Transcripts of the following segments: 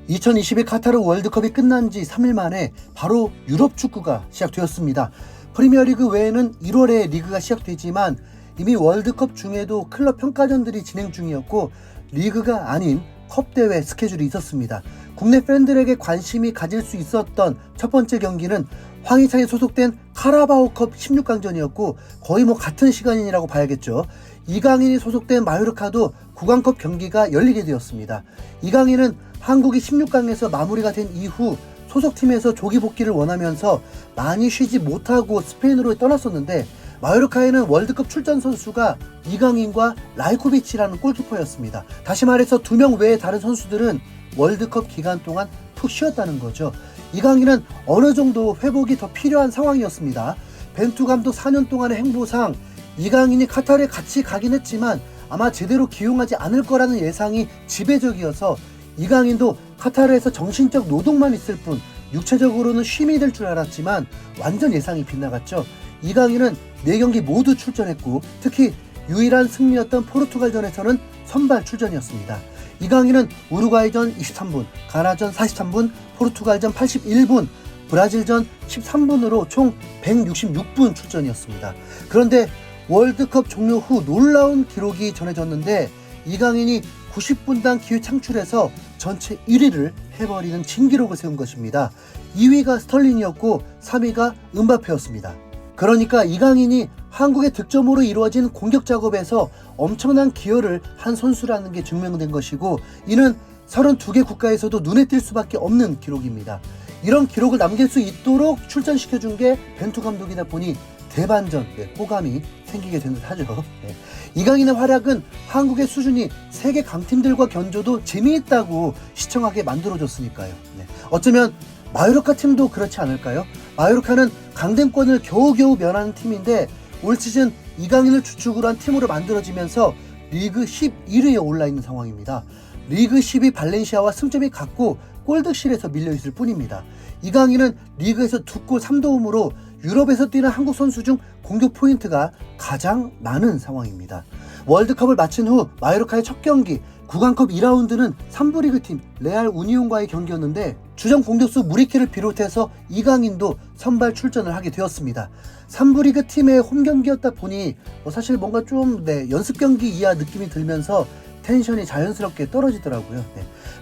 2022 카타르 월드컵이 끝난 지 3일 만에 바로 유럽 축구가 시작되었습니다. 프리미어리그 외에는 1월에 리그가 시작되지만 이미 월드컵 중에도 클럽 평가전들이 진행 중이었고 리그가 아닌 컵 대회 스케줄이 있었습니다. 국내 팬들에게 관심이 가질 수 있었던 첫 번째 경기는 황희찬이 소속된 카라바오컵 16강전이었고 거의 같은 시간이라고 봐야겠죠. 이강인이 소속된 마요르카도 구강컵 경기가 열리게 되었습니다. 이강인은 한국이 16강에서 마무리가 된 이후 소속팀에서 조기 복귀를 원하면서 많이 쉬지 못하고 스페인으로 떠났었는데 마요르카에는 월드컵 출전 선수가 이강인과 라이코비치라는 골키퍼였습니다. 다시 말해서 2명 외의 다른 선수들은 월드컵 기간 동안 푹 쉬었다는 거죠. 이강인은 어느 정도 회복이 더 필요한 상황이었습니다. 벤투 감독 4년 동안의 행보상 이강인이 카타르에 같이 가긴 했지만 아마 제대로 기용하지 않을 거라는 예상이 지배적이어서 이강인도 카타르에서 정신적 노동만 있을 뿐 육체적으로는 쉼이 될 줄 알았지만 완전 예상이 빗나갔죠. 이강인은 4경기 모두 출전했고 특히 유일한 승리였던 포르투갈전에서는 선발 출전이었습니다. 이강인은 우루과이전 23분, 가나전 43분, 포르투갈전 81분, 브라질전 13분으로 총 166분 출전이었습니다. 그런데 월드컵 종료 후 놀라운 기록이 전해졌는데 이강인이 90분당 기회 창출해서 전체 1위를 해버리는 진기록을 세운 것입니다. 2위가 스털링이었고 3위가 음바페였습니다. 그러니까 이강인이 한국의 득점으로 이루어진 공격 작업에서 엄청난 기여를 한 선수라는 게 증명된 것이고 이는 32개 국가에서도 눈에 띌 수밖에 없는 기록입니다. 이런 기록을 남길 수 있도록 출전시켜준 게 벤투 감독이다 보니 대반전, 호감이 생기게 된 듯하죠. 이강인의 활약은 한국의 수준이 세계 강팀들과 견줘도 재미있다고 시청하게 만들어줬으니까요. 어쩌면 마요르카 팀도 그렇지 않을까요? 마요르카는 강등권을 겨우겨우 면하는 팀인데 올 시즌 이강인을 주축으로 한 팀으로 만들어지면서 리그 11위에 올라있는 상황입니다. 리그 10위 발렌시아와 승점이 같고 골득실에서 밀려있을 뿐입니다. 이강인은 리그에서 2골 3도움으로 유럽에서 뛰는 한국 선수 중 공격 포인트가 가장 많은 상황입니다. 월드컵을 마친 후 마요르카의 첫 경기 구강컵 2라운드는 3부 리그팀 레알 우니온과의 경기였는데 주전 공격수 무리키를 비롯해서 이강인도 선발 출전을 하게 되었습니다. 3부 리그 팀의 홈 경기였다 보니 사실 뭔가 좀 연습 경기 이하 느낌이 들면서 텐션이 자연스럽게 떨어지더라고요.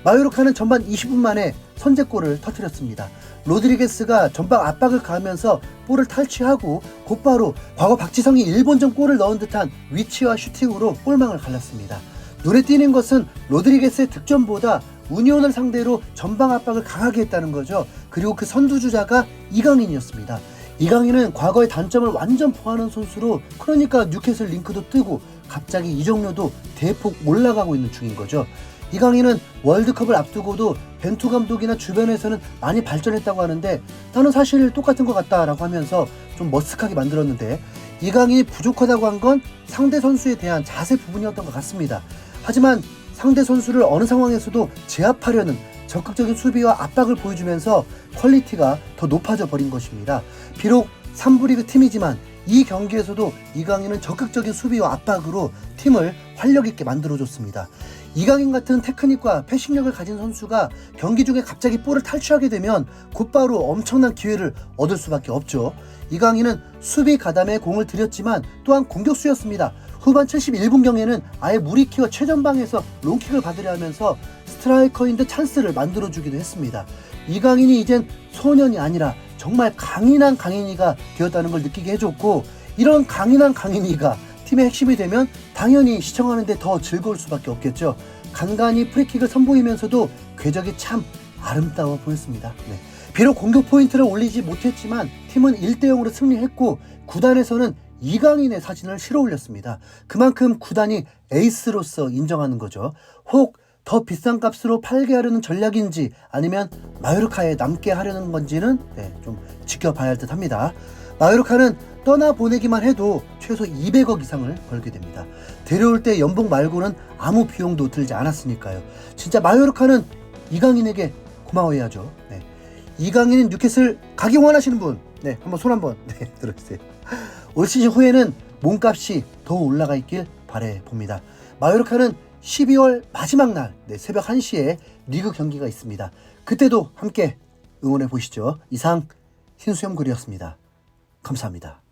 마요르카는 전반 20분 만에 선제골을 터뜨렸습니다. 로드리게스가 전방 압박을 가하면서 볼을 탈취하고 곧바로 과거 박지성이 일본전 골을 넣은 듯한 위치와 슈팅으로 골망을 갈랐습니다. 눈에 띄는 것은 로드리게스의 득점보다 우니온을 상대로 전방 압박을 강하게 했다는 거죠. 그리고 그 선두주자가 이강인이었습니다. 이강인은 과거의 단점을 완전 보완한 선수로 그러니까 뉴캐슬 링크도 뜨고 갑자기 이적료도 대폭 올라가고 있는 중인 거죠. 이강인은 월드컵을 앞두고도 벤투 감독이나 주변에서는 많이 발전했다고 하는데 나는 사실 똑같은 것 같다라고 하면서 좀 머쓱하게 만들었는데 이강인이 부족하다고 한 건 상대 선수에 대한 자세 부분이었던 것 같습니다. 하지만 상대 선수를 어느 상황에서도 제압하려는 적극적인 수비와 압박을 보여주면서 퀄리티가 더 높아져 버린 것입니다. 비록 3부 리그 팀이지만 이 경기에서도 이강인은 적극적인 수비와 압박으로 팀을 활력 있게 만들어줬습니다. 이강인 같은 테크닉과 패싱력을 가진 선수가 경기 중에 갑자기 볼을 탈취하게 되면 곧바로 엄청난 기회를 얻을 수밖에 없죠. 이강인은 수비 가담에 공을 들였지만 또한 공격수였습니다. 후반 71분경에는 아예 무리키와 최전방에서 롱킥을 받으려 하면서 스트라이커인 듯 찬스를 만들어주기도 했습니다. 이강인이 이젠 소년이 아니라 정말 강인한 강인이가 되었다는 걸 느끼게 해줬고 이런 강인한 강인이가 팀의 핵심이 되면 당연히 시청하는데 더 즐거울 수밖에 없겠죠. 간간히 프리킥을 선보이면서도 궤적이 참 아름다워 보였습니다. 비록 공격 포인트를 올리지 못했지만 팀은 1대0으로 승리했고 구단에서는 이강인의 사진을 실어 올렸습니다. 그만큼 구단이 에이스로서 인정하는 거죠. 혹 더 비싼 값으로 팔게 하려는 전략인지 아니면 마요르카에 남게 하려는 건지는 좀 지켜봐야 할 듯 합니다. 마요르카는 떠나보내기만 해도 최소 200억 이상을 벌게 됩니다. 데려올 때 연봉 말고는 아무 비용도 들지 않았으니까요. 진짜 마요르카는 이강인에게 고마워해야죠. 이강인 뉴캐슬 가기 원하시는 분 한번 손 한번 들어주세요. 올 시즌 후에는 몸값이 더 올라가 있길 바라봅니다. 마요르카는 12월 마지막 날 새벽 1시에 리그 경기가 있습니다. 그때도 함께 응원해 보시죠. 이상 신수염구리였습니다. 감사합니다.